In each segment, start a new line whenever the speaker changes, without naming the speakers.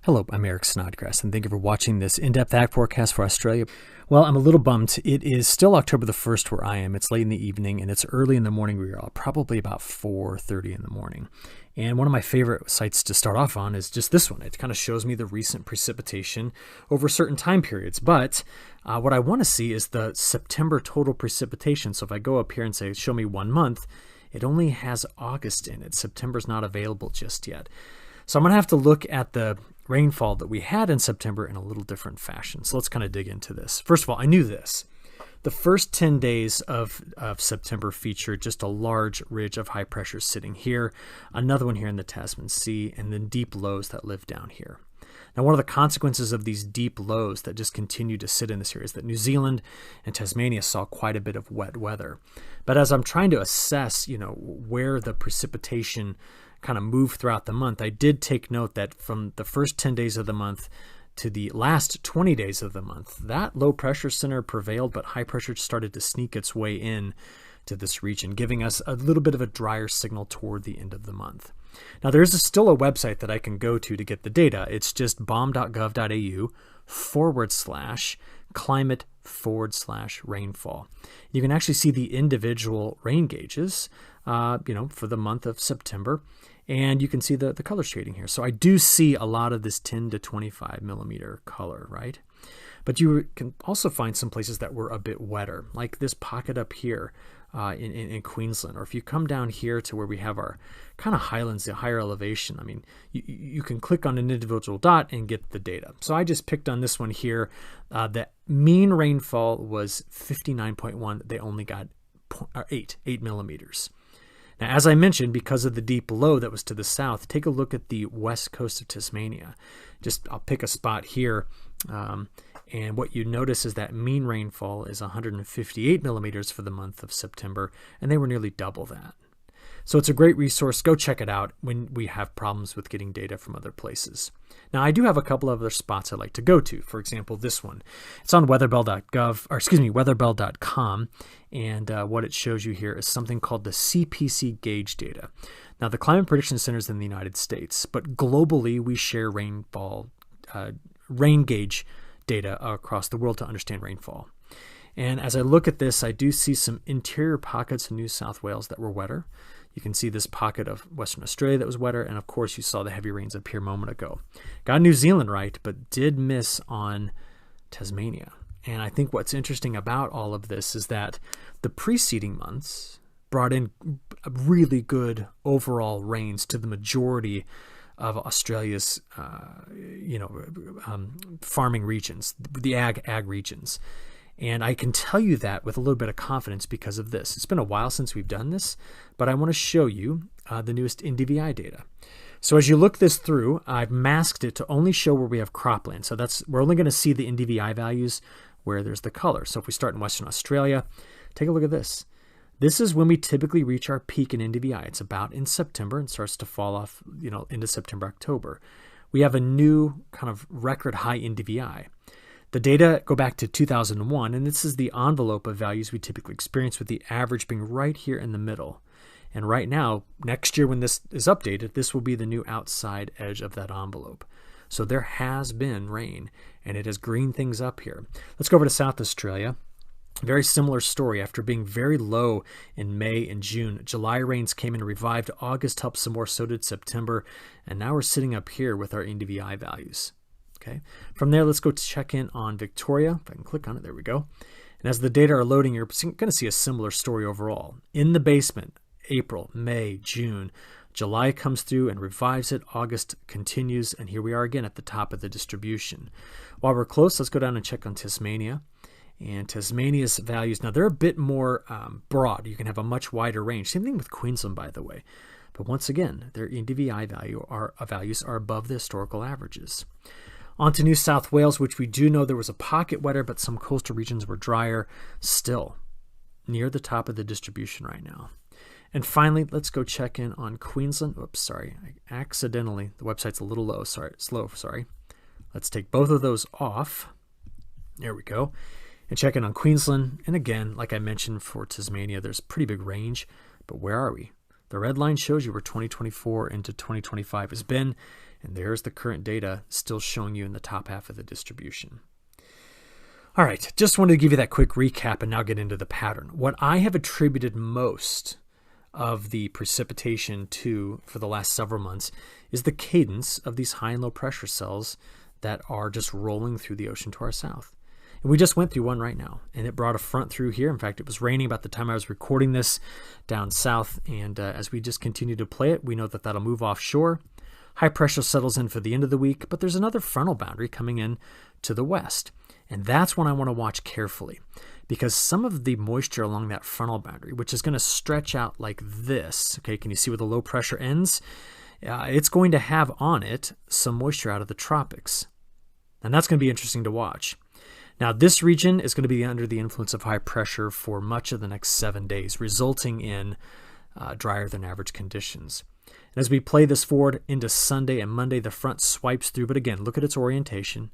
Hello, I'm Eric Snodgrass, and thank you for watching this in-depth ag forecast for Australia. Well, I'm a little bummed. It is still October the 1st where I am. It's late in the evening, and it's early in the morning. We're probably about 4:30 in the morning. And one of my favorite sites to start off on is just this one. It kind of shows me the recent precipitation over certain time periods. But what I want to see is the September total precipitation. So if I go up here and say, show me 1 month, it only has August in it. September's not available just yet. So I'm going to have to look at the rainfall that we had in September in a little different fashion. So let's kind of dig into this. First of all, I knew this. The first 10 days of September featured just a large ridge of high pressure sitting here, another one here in the Tasman Sea, and then deep lows that live down here. Now, one of the consequences of these deep lows that just continue to sit in this area is that New Zealand and Tasmania saw quite a bit of wet weather. But as I'm trying to assess, where the precipitation kind of moved throughout the month, I did take note that from the first 10 days of the month to the last 20 days of the month, that low pressure center prevailed, but high pressure started to sneak its way in to this region, giving us a little bit of a drier signal toward the end of the month. Now, there is still a website that I can go to get the data. It's just bom.gov.au/climate/rainfall. You can actually see the individual rain gauges, for the month of September, and you can see the color shading here. So I do see a lot of this 10 to 25 millimeter color, right? But you can also find some places that were a bit wetter, like this pocket up here in Queensland. Or if you come down here to where we have our kind of highlands, the higher elevation, you can click on an individual dot and get the data. So I just picked on this one here. The mean rainfall was 59.1. They only got 8 millimeters. Now, as I mentioned, because of the deep low that was to the south, take a look at the west coast of Tasmania. I'll pick a spot here, and what you notice is that mean rainfall is 158 millimeters for the month of September, and they were nearly double that. So it's a great resource. Go check it out when we have problems with getting data from other places. Now, I do have a couple of other spots I like to go to. For example, this one. It's on weatherbell.com, and what it shows you here is something called the CPC gauge data. Now, the Climate Prediction Center is in the United States, but globally we share rain gauge data across the world to understand rainfall. And as I look at this, I do see some interior pockets in New South Wales that were wetter. You can see this pocket of Western Australia that was wetter, and of course you saw the heavy rains up here a moment ago. Got New Zealand right, but did miss on Tasmania. And I think what's interesting about all of this is that the preceding months brought in really good overall rains to the majority of Australia's farming regions, the ag regions. And I can tell you that with a little bit of confidence because of this. It's been a while since we've done this, but I want to show you the newest NDVI data. So as you look this through, I've masked it to only show where we have cropland. So we're only going to see the NDVI values where there's the color. So if we start in Western Australia, take a look at this. This is when we typically reach our peak in NDVI. It's about in September and starts to fall off, into September, October. We have a new kind of record high NDVI. The data go back to 2001, and this is the envelope of values we typically experience, with the average being right here in the middle. And right now, next year when this is updated, this will be the new outside edge of that envelope. So there has been rain, and it has greened things up here. Let's go over to South Australia. Very similar story. After being very low in May and June, July rains came in and revived. August helped some more, so did September. And now we're sitting up here with our NDVI values. Okay. From there, let's go check in on Victoria. If I can click on it, there we go. And as the data are loading, you're going to see a similar story overall. In the basement, April, May, June, July comes through and revives it. August continues, and here we are again at the top of the distribution. While we're close, let's go down and check on Tasmania. And Tasmania's values, now they're a bit more broad. You can have a much wider range. Same thing with Queensland, by the way. But once again, their NDVI values are above the historical averages. On to New South Wales, which we do know there was a pocket wetter, but some coastal regions were drier. Still near the top of the distribution right now. And finally, let's go check in on Queensland. Oops, sorry. The website's a little slow. Let's take both of those off. There we go. And check in on Queensland. And again, like I mentioned for Tasmania, there's pretty big range. But where are we? The red line shows you where 2024 into 2025 has been, and there's the current data still showing you in the top half of the distribution. All right, just wanted to give you that quick recap and now get into the pattern. What I have attributed most of the precipitation to for the last several months is the cadence of these high and low pressure cells that are just rolling through the ocean to our south. And we just went through one right now, and it brought a front through here. In fact, it was raining about the time I was recording this down south, and as we just continue to play it, we know that that'll move offshore. High pressure settles in for the end of the week, but there's another frontal boundary coming in to the west, and that's one I want to watch carefully, because some of the moisture along that frontal boundary, which is going to stretch out like this, okay, can you see where the low pressure ends? It's going to have on it some moisture out of the tropics, and that's going to be interesting to watch. Now, this region is going to be under the influence of high pressure for much of the next 7 days, resulting in drier than average conditions. And as we play this forward into Sunday and Monday, the front swipes through, but again, look at its orientation.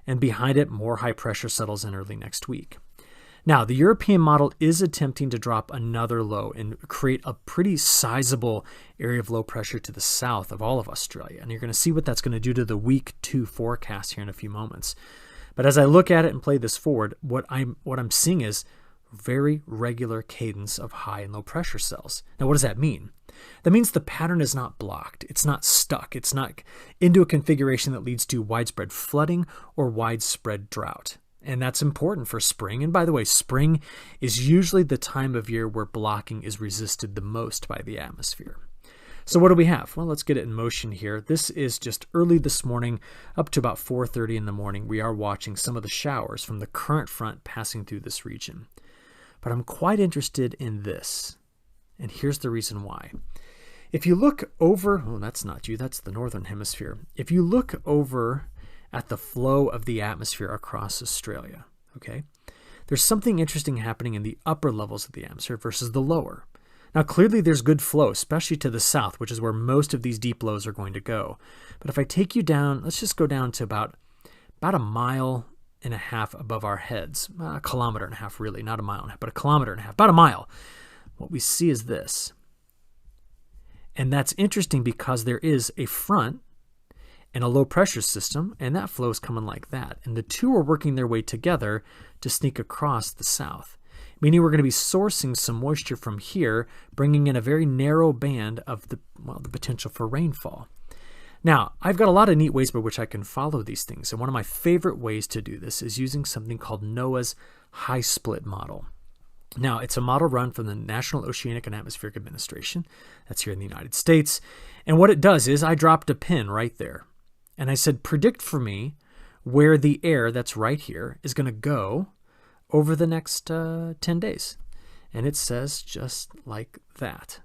And behind it, more high pressure settles in early next week. Now, the European model is attempting to drop another low and create a pretty sizable area of low pressure to the south of all of Australia. And you're going to see what that's going to do to the week 2 forecast here in a few moments. But as I look at it and play this forward, what I'm seeing is very regular cadence of high and low pressure cells. Now, what does that mean? That means the pattern is not blocked. It's not stuck. It's not into a configuration that leads to widespread flooding or widespread drought. And that's important for spring. And by the way, spring is usually the time of year where blocking is resisted the most by the atmosphere. So what do we have? Well, let's get it in motion here. This is just early this morning, up to about 4:30 in the morning. We are watching some of the showers from the current front passing through this region. But I'm quite interested in this. And here's the reason why. If you look over, oh, that's not you, that's the northern hemisphere. If you look over at the flow of the atmosphere across Australia, okay, there's something interesting happening in the upper levels of the atmosphere versus the lower. Now, clearly there's good flow, especially to the south, which is where most of these deep lows are going to go. But if I take you down, let's just go down to about a mile and a half above our heads, a kilometer and a half really, not a mile and a half, but a kilometer and a half, about a mile. What we see is this. And that's interesting because there is a front and a low pressure system, and that flow is coming like that. And the two are working their way together to sneak across the south, meaning we're going to be sourcing some moisture from here, bringing in a very narrow band of the potential for rainfall. Now, I've got a lot of neat ways by which I can follow these things, and one of my favorite ways to do this is using something called NOAA's high split model. Now, it's a model run from the National Oceanic and Atmospheric Administration. That's here in the United States. And what it does is I dropped a pin right there. And I said, predict for me where the air that's right here is going to go over the next 10 days. And it says just like that.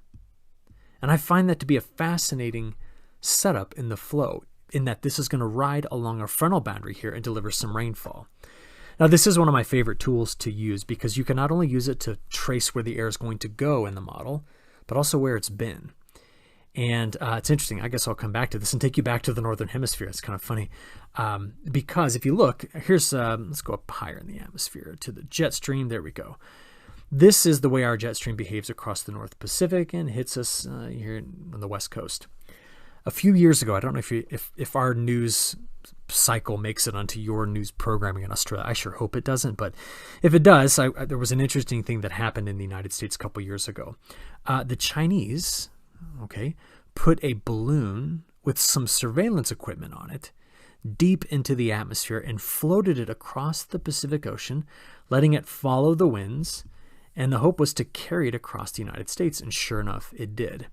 And I find that to be a fascinating setup in the flow, in that this is going to ride along our frontal boundary here and deliver some rainfall. Now, this is one of my favorite tools to use because you can not only use it to trace where the air is going to go in the model, but also where it's been. And it's interesting. I guess I'll come back to this and take you back to the northern hemisphere. It's kind of funny because if you look, here's, let's go up higher in the atmosphere to the jet stream. There we go. This is the way our jet stream behaves across the North Pacific and hits us here on the West Coast. A few years ago, I don't know if our news cycle makes it onto your news programming in Australia. I sure hope it doesn't, but if it does, there was an interesting thing that happened in the United States a couple years ago. The Chinese, put a balloon with some surveillance equipment on it deep into the atmosphere and floated it across the Pacific Ocean, letting it follow the winds, and the hope was to carry it across the United States, and sure enough, it did.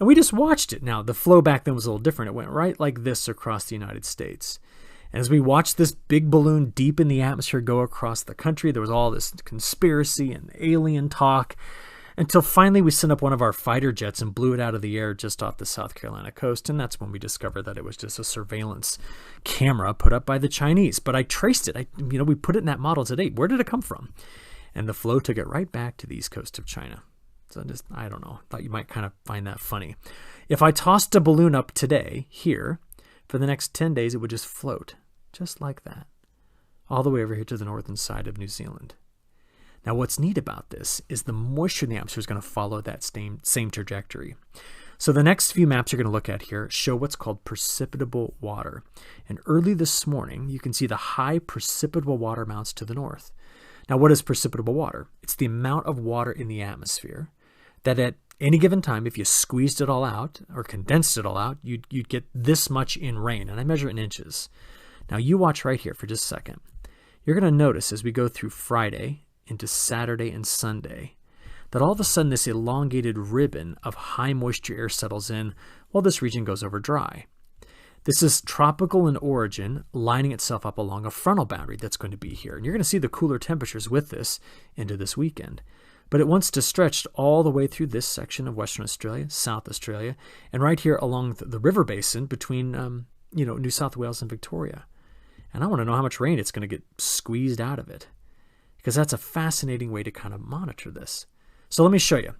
And we just watched it. Now, the flow back then was a little different. It went right like this across the United States. And as we watched this big balloon deep in the atmosphere go across the country, there was all this conspiracy and alien talk until finally we sent up one of our fighter jets and blew it out of the air just off the South Carolina coast. And that's when we discovered that it was just a surveillance camera put up by the Chinese. But I traced it. We put it in that model today. Where did it come from? And the flow took it right back to the east coast of China. So I don't know. Thought you might kind of find that funny. If I tossed a balloon up today, here, for the next 10 days, it would just float, just like that, all the way over here to the northern side of New Zealand. Now, what's neat about this is the moisture in the atmosphere is going to follow that same trajectory. So the next few maps you're going to look at here show what's called precipitable water. And early this morning, you can see the high precipitable water amounts to the north. Now, what is precipitable water? It's the amount of water in the atmosphere that at any given time, if you squeezed it all out or condensed it all out, you'd get this much in rain. And I measure it in inches. Now, you watch right here for just a second. You're going to notice as we go through Friday into Saturday and Sunday, that all of a sudden this elongated ribbon of high moisture air settles in while this region goes over dry. This is tropical in origin, lining itself up along a frontal boundary that's going to be here. And you're going to see the cooler temperatures with this into this weekend. But it wants to stretch all the way through this section of Western Australia, South Australia, and right here along the river basin between New South Wales and Victoria. And I want to know how much rain it's going to get squeezed out of it, because that's a fascinating way to kind of monitor this. So let me show you.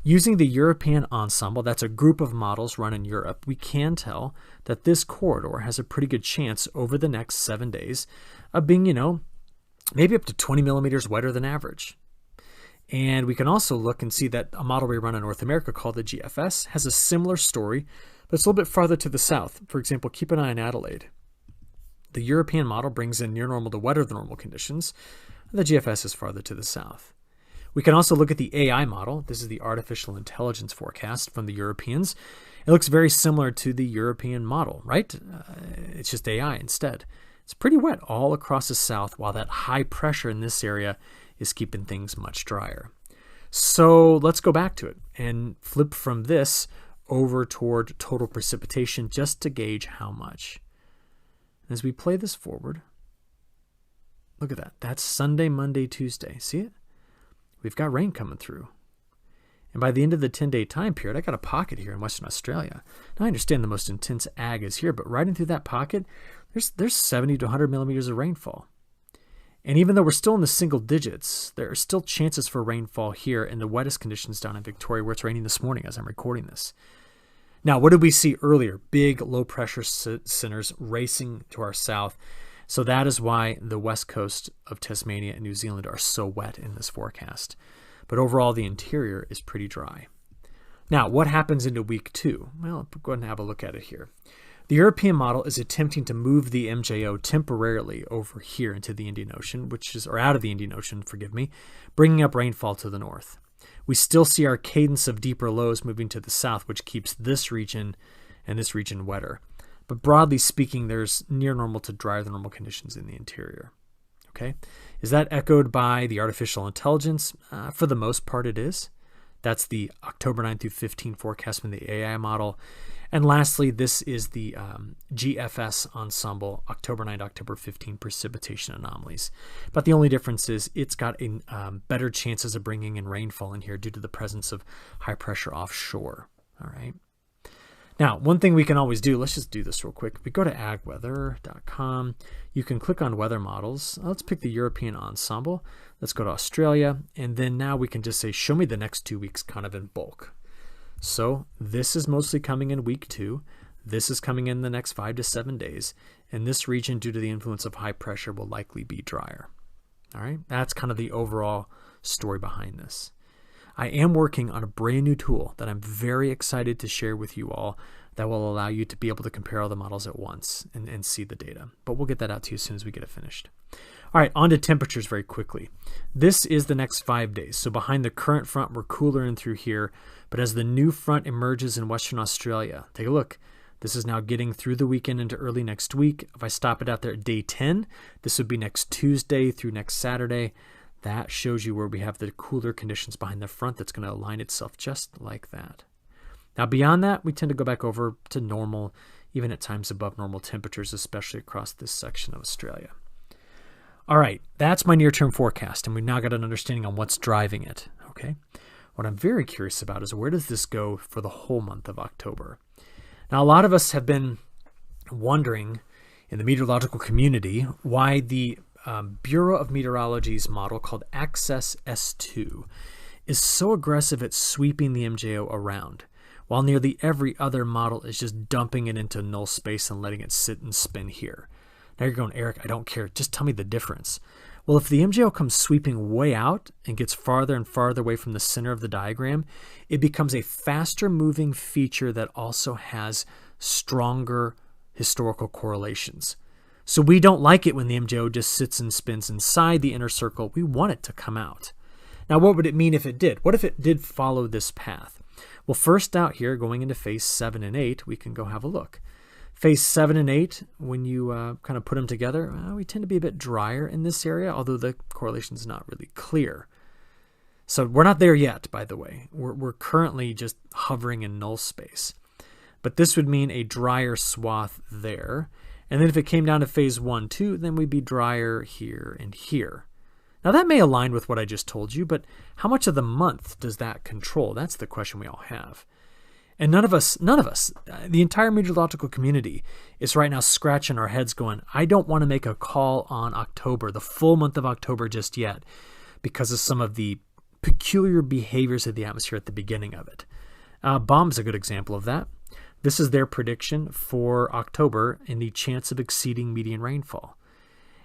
Using the European Ensemble, that's a group of models run in Europe, we can tell that this corridor has a pretty good chance over the next 7 days of being, maybe up to 20 millimeters wetter than average. And we can also look and see that a model we run in North America called the GFS has a similar story, but it's a little bit farther to the south. For example, keep an eye on Adelaide. The European model brings in near normal to wetter than normal conditions. The GFS is farther to the south. We can also look at the AI model. This is the artificial intelligence forecast from the Europeans. It looks very similar to the European model, right? It's just AI instead. It's pretty wet all across the south, while that high pressure in this area is keeping things much drier. So let's go back to it and flip from this over toward total precipitation just to gauge how much. As we play this forward, look at that. That's Sunday, Monday, Tuesday. See it? We've got rain coming through. And by the end of the 10-day time period, I got a pocket here in Western Australia. Now, I understand the most intense ag is here, but riding through that pocket, there's 70 to 100 millimeters of rainfall. And even though we're still in the single digits, there are still chances for rainfall here in the wettest conditions down in Victoria, where it's raining this morning as I'm recording this. Now, what did we see earlier? Big low-pressure centers racing to our south. So that is why the west coast of Tasmania and New Zealand are so wet in this forecast. But overall, the interior is pretty dry. Now, what happens into week 2? Well, go ahead and have a look at it here. The European model is attempting to move the MJO temporarily over here into the Indian Ocean, or out of the Indian Ocean, bringing up rainfall to the north. We still see our cadence of deeper lows moving to the south, which keeps this region and this region wetter. But broadly speaking, there's near normal to drier than normal conditions in the interior. Okay, is that echoed by the artificial intelligence? For the most part, it is. That's the October 9 through 15 forecast from the AI model. And lastly, this is the GFS Ensemble, October 9 to October 15 precipitation anomalies. But the only difference is it's got better chances of bringing in rainfall in here due to the presence of high pressure offshore. All right. Now, one thing we can always do, let's just do this real quick. We go to agweather.com. You can click on weather models. Let's pick the European Ensemble. Let's go to Australia. And then now we can just say, show me the next 2 weeks kind of in bulk. So this is mostly coming in week 2. This is coming in the next 5 to 7 days. And this region, due to the influence of high pressure, will likely be drier. All right, that's kind of the overall story behind this. I am working on a brand new tool that I'm very excited to share with you all that will allow you to be able to compare all the models at once and see the data. But we'll get that out to you as soon as we get it finished. All right, on to temperatures very quickly. This is the next 5 days. So behind the current front, we're cooler in through here. But as the new front emerges in Western Australia, take a look. This is now getting through the weekend into early next week. If I stop it out there at day 10, this would be next Tuesday through next Saturday. That shows you where we have the cooler conditions behind the front that's going to align itself just like that. Now, beyond that, we tend to go back over to normal, even at times above normal temperatures, especially across this section of Australia. All right, that's my near-term forecast, and we've now got an understanding on what's driving it. Okay, what I'm very curious about is where does this go for the whole month of October? Now, a lot of us have been wondering in the meteorological community why the Bureau of Meteorology's model called Access S2 is so aggressive at sweeping the MJO around, while nearly every other model is just dumping it into null space and letting it sit and spin here. Now you're going, Eric, I don't care. Just tell me the difference. Well, if the MJO comes sweeping way out and gets farther and farther away from the center of the diagram, it becomes a faster moving feature that also has stronger historical correlations. So we don't like it when the MJO just sits and spins inside the inner circle. We want it to come out. Now, what would it mean if it did? What if it did follow this path? Well, first out here, going into phase 7 and 8, we can go have a look. Phase 7 and 8, when you kind of put them together, we tend to be a bit drier in this area, although the correlation is not really clear. So we're not there yet, by the way. We're currently just hovering in null space. But this would mean a drier swath there. And then if it came down to phase 1, 2, then we'd be drier here and here. Now that may align with what I just told you, but how much of the month does that control? That's the question we all have. And none of us, the entire meteorological community is right now scratching our heads going, I don't want to make a call on October, the full month of October just yet, because of some of the peculiar behaviors of the atmosphere at the beginning of it. BOM's a good example of that. This is their prediction for October and the chance of exceeding median rainfall.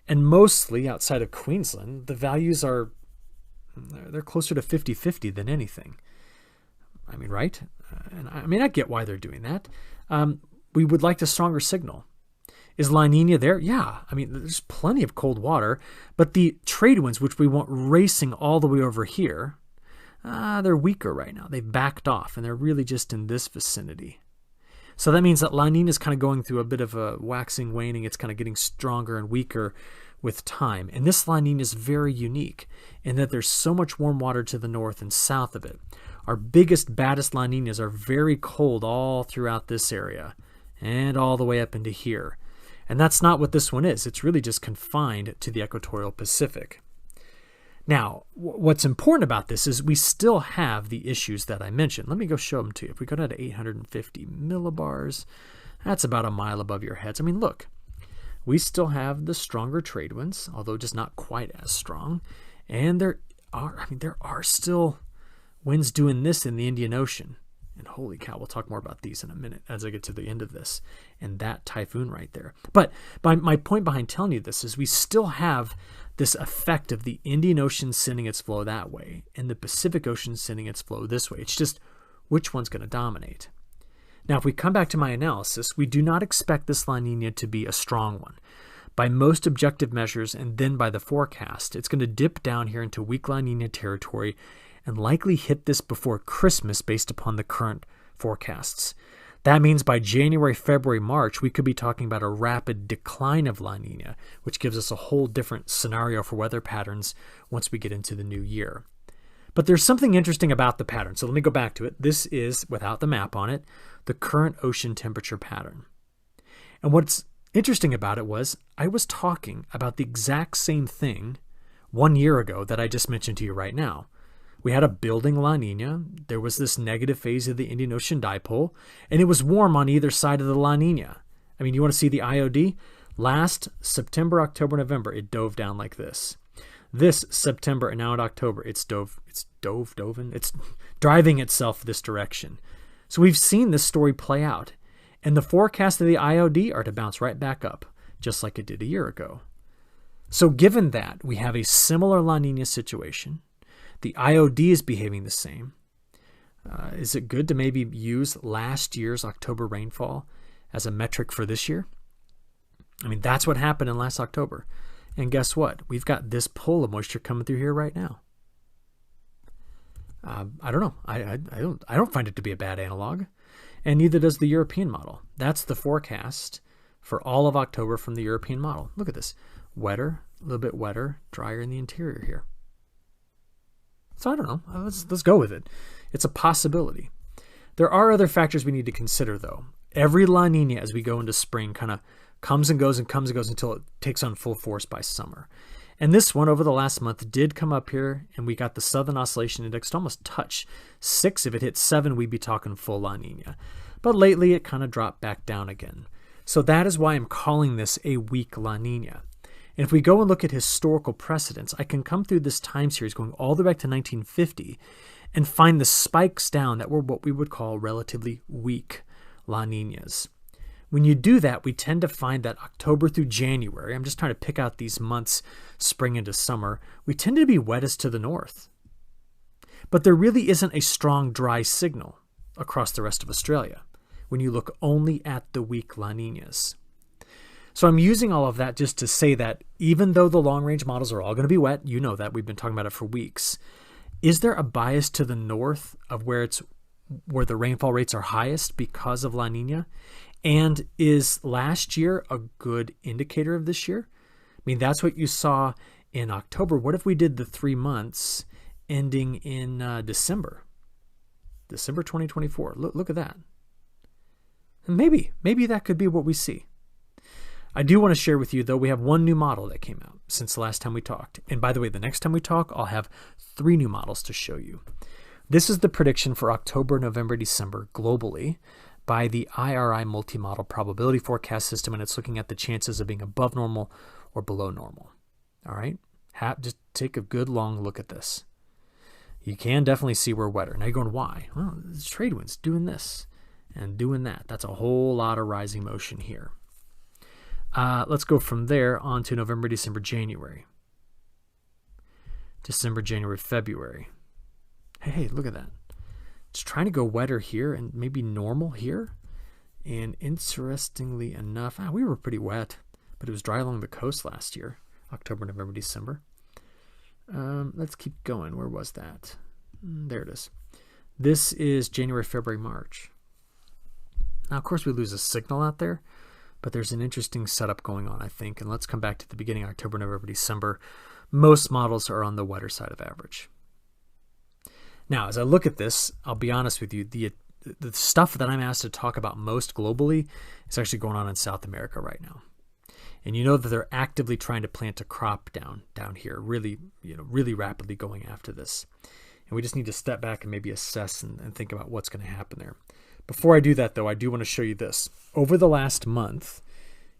And mostly outside of Queensland, the values they're closer to 50-50 than anything. I mean, right? And I get why they're doing that. We would like a stronger signal. Is La Nina there? Yeah. I mean, there's plenty of cold water, but the trade winds, which we want racing all the way over here, they're weaker right now. They've backed off, and they're really just in this vicinity. So that means that La Nina is kind of going through a bit of a waxing, waning. It's kind of getting stronger and weaker with time. And this La Nina is very unique in that there's so much warm water to the north and south of it. Our biggest, baddest La Ninas are very cold all throughout this area and all the way up into here. And that's not what this one is. It's really just confined to the equatorial Pacific. Now, what's important about this is we still have the issues that I mentioned. Let me go show them to you. If we go down to 850 millibars, that's about a mile above your heads. I mean, look, we still have the stronger trade winds, although just not quite as strong. And there are still winds doing this in the Indian Ocean. And holy cow, we'll talk more about these in a minute as I get to the end of this. And that typhoon right there. But my point behind telling you this is we still have this effect of the Indian Ocean sending its flow that way and the Pacific Ocean sending its flow this way. It's just which one's going to dominate. Now, if we come back to my analysis, we do not expect this La Nina to be a strong one. By most objective measures and then by the forecast, it's going to dip down here into weak La Nina territory and likely hit this before Christmas based upon the current forecasts. That means by January, February, March, we could be talking about a rapid decline of La Nina, which gives us a whole different scenario for weather patterns once we get into the new year. But there's something interesting about the pattern. So let me go back to it. This is, without the map on it, the current ocean temperature pattern. And what's interesting about it was I was talking about the exact same thing 1 year ago that I just mentioned to you right now. We had a building La Nina. There was this negative phase of the Indian Ocean dipole, and it was warm on either side of the La Nina. I mean, you want to see the IOD? Last September, October, November, it dove down like this. This September and now in October, it's driving itself this direction. So we've seen this story play out, and the forecasts of the IOD are to bounce right back up, just like it did a year ago. So given that we have a similar La Nina situation, the IOD is behaving the same. Is it good to maybe use last year's October rainfall as a metric for this year? I mean, that's what happened in last October. And guess what? We've got this pull of moisture coming through here right now. I don't know. I don't find it to be a bad analog. And neither does the European model. That's the forecast for all of October from the European model. Look at this. Wetter, a little bit wetter, drier in the interior here. So I don't know. Let's go with it. It's a possibility. There are other factors we need to consider, though. Every La Nina as we go into spring kind of comes and goes until it takes on full force by summer. And this one over the last month did come up here, and we got the Southern Oscillation Index to almost touch 6. If it hit 7, we'd be talking full La Nina. But lately it kind of dropped back down again. So that is why I'm calling this a weak La Nina. And if we go and look at historical precedents, I can come through this time series going all the way back to 1950 and find the spikes down that were what we would call relatively weak La Ninas. When you do that, we tend to find that October through January, I'm just trying to pick out these months, spring into summer, we tend to be wettest to the north. But there really isn't a strong dry signal across the rest of Australia when you look only at the weak La Niñas. So I'm using all of that just to say that even though the long-range models are all going to be wet, you know that, we've been talking about it for weeks, is there a bias to the north of where the rainfall rates are highest because of La Niña? And is last year a good indicator of this year? I mean, that's what you saw in October. What if we did the 3 months ending in December 2024? Look at that. And maybe that could be what we see. I do want to share with you, though, we have one new model that came out since the last time we talked. And by the way, the next time we talk, I'll have 3 new models to show you. This is the prediction for October, November, December globally by the IRI multi-model probability forecast system, and it's looking at the chances of being above normal or below normal. All right? Just take a good long look at this. You can definitely see we're wetter. Now you're going, why? Well, it's trade winds doing this and doing that. That's a whole lot of rising motion here. Let's go from there on to November, December, January. December, January, February. Hey, look at that. It's trying to go wetter here and maybe normal here. And interestingly enough, we were pretty wet, but it was dry along the coast last year, October, November, December. Let's keep going. Where was that? There it is. This is January, February, March. Now, of course, we lose a signal out there, but there's an interesting setup going on, I think. And let's come back to the beginning, October, November, December. Most models are on the wetter side of average. Now, as I look at this, I'll be honest with you, the stuff that I'm asked to talk about most globally is actually going on in South America right now. And you know that they're actively trying to plant a crop down here, really rapidly going after this. And we just need to step back and maybe assess and think about what's going to happen there. Before I do that, though, I do want to show you this. Over the last month,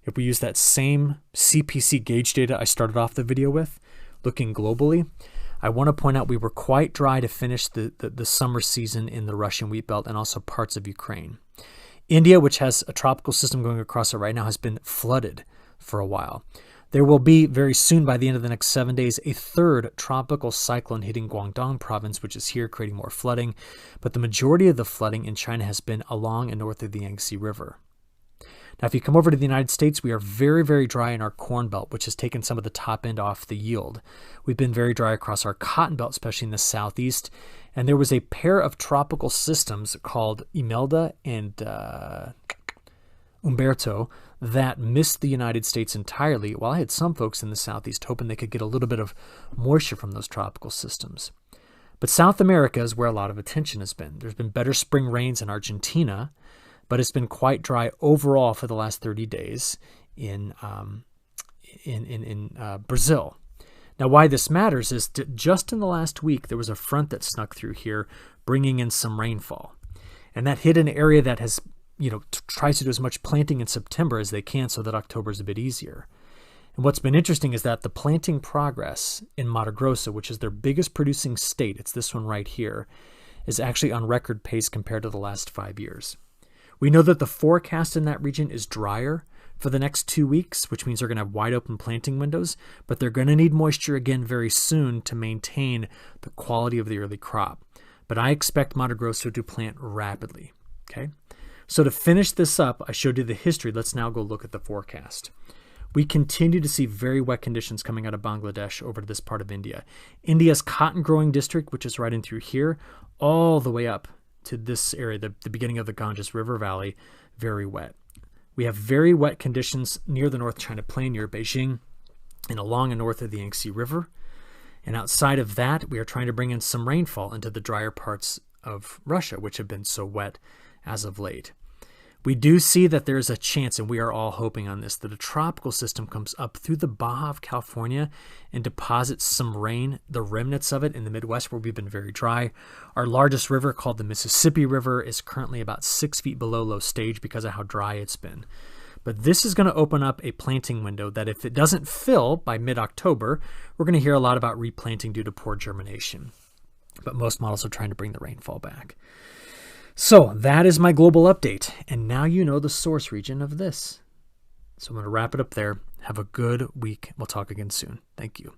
if we use that same CPC gauge data I started off the video with, looking globally, I want to point out we were quite dry to finish the summer season in the Russian wheat belt and also parts of Ukraine. India, which has a tropical system going across it right now, has been flooded for a while. There will be very soon, by the end of the next 7 days, a third tropical cyclone hitting Guangdong province, which is here creating more flooding. But the majority of the flooding in China has been along and north of the Yangtze River. Now, if you come over to the United States, we are very, very dry in our corn belt, which has taken some of the top end off the yield. We've been very dry across our cotton belt, especially in the southeast. And there was a pair of tropical systems called Imelda and Umberto that missed the United States entirely, while I had some folks in the southeast hoping they could get a little bit of moisture from those tropical systems. But South America is where a lot of attention has been. There's been better spring rains in Argentina, but it's been quite dry overall for the last 30 days in Brazil. Now, why this matters is that just in the last week, there was a front that snuck through here, bringing in some rainfall. And that hit an area that has, tries to do as much planting in September as they can so that October is a bit easier. And what's been interesting is that the planting progress in Mato Grosso, which is their biggest producing state, it's this one right here, is actually on record pace compared to the last 5 years. We know that the forecast in that region is drier for the next 2 weeks, which means they're going to have wide open planting windows, but they're going to need moisture again very soon to maintain the quality of the early crop. But I expect Mato Grosso to plant rapidly. Okay. So to finish this up, I showed you the history. Let's now go look at the forecast. We continue to see very wet conditions coming out of Bangladesh over to this part of India. India's cotton growing district, which is right in through here, all the way up to this area, the beginning of the Ganges River Valley, very wet. We have very wet conditions near the North China Plain, near Beijing, and along and north of the Yangtze River. And outside of that, we are trying to bring in some rainfall into the drier parts of Russia, which have been so wet as of late. We do see that there is a chance, and we are all hoping on this, that a tropical system comes up through the Baja of California and deposits some rain, the remnants of it in the Midwest where we've been very dry. Our largest river, called the Mississippi River, is currently about 6 feet below low stage because of how dry it's been. But this is going to open up a planting window that if it doesn't fill by mid-October, we're going to hear a lot about replanting due to poor germination. But most models are trying to bring the rainfall back. So that is my global update. And now you know the source region of this. So I'm going to wrap it up there. Have a good week. We'll talk again soon. Thank you.